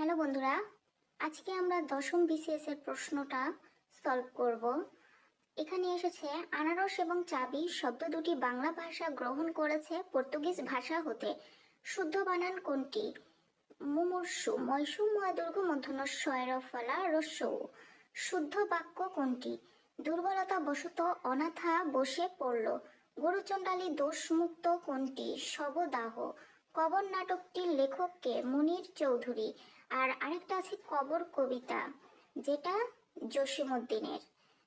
Hello বন্ধুরা, আজকে আমরা দশম বিসিএস এর প্রশ্নটা সলভ করব। এখানে এসেছে আনারস এবং চাবি শব্দ দুটি বাংলা ভাষা গ্রহণ করেছে পর্তুগিজ ভাষা হতে। শুদ্ধ বানান কোনটি? মুমূর্ষু ময়সু ময় দুর্ঘ মূর্ধন্য ষয় ফলা রস্যৌ। শুদ্ধ বাক্য কোনটি? দুর্বলতা বশত অনাথা বসে পড়ল। গরুচণ্ডালী দোষমুক্ত কোনটি? শবদাহ। কবর নাটকটির লেখক কে? মুনির চৌধুরী। আর আরেকটা আছে কবর কবিতা, যেটা জসিমউদ্দিনের।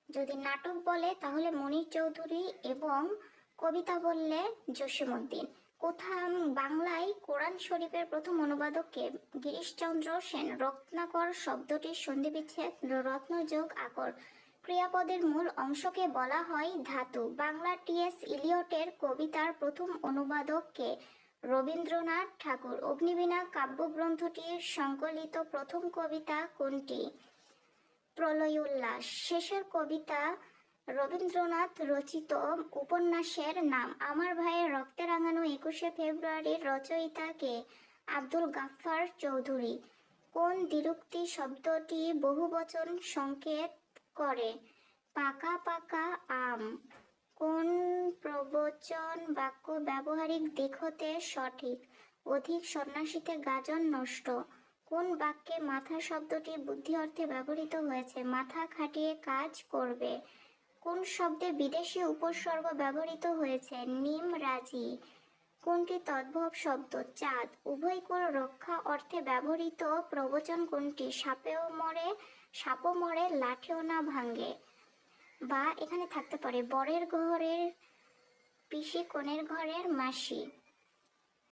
যদি নাটক বলে তাহলে মুনির চৌধুরী এবং কবিতা বললে জসিমউদ্দিন। বাংলায় কোরআন শরীফের প্রথম অনুবাদক কে? গিরিশচন্দ্র সেন। রত্নাকর শব্দটির সন্ধিবিচ্ছেদ রত্নযোগ আকর। ক্রিয়াপদের মূল অংশকে বলা হয় ধাতু। বাংলা টি.এস. ইলিয়টের কবিতার প্রথম অনুবাদক কে? রবীন্দ্রনাথ ঠাকুর। অগ্নিবীণা কাব্যগ্রন্থটির সংকলিত প্রথম কবিতা কোনটি? প্রলয় উল্লাস। শেষের কবিতা রবীন্দ্রনাথ রচিত উপন্যাসের নাম? আমার ভাইয়ের রক্তে রাঙানো 21শে ফেব্রুয়ারির রচয়িতা কে? আব্দুল গাফফার চৌধুরী। কোন দ্বিরুক্তি শব্দটি বহুবচন সংকেত করে? পাকা পাকা আম। কোন প্রবচন বাক্য ব্যবহারিক দিক হতে সঠিক? অধিক সন্ন্যাসীতে গাজন নষ্ট। কোন বাক্যে মাথা শব্দটি বুদ্ধি অর্থে ব্যবহৃত হয়েছে? মাথা খাটিয়ে কাজ করবে। কোন শব্দে বিদেশি উপসর্গ ব্যবহৃত হয়েছে? নিম রাজি। কোনটি তদ্ভব শব্দ? চাঁদ। উভয়কুল রক্ষা অর্থে ব্যবহৃত প্রবচন কোনটি? সাপও মরে লাঠিও না ভাঙ্গে। বা এখানে থাকতে পারে বরের ঘরের পিসি কনের ঘরের মাসি।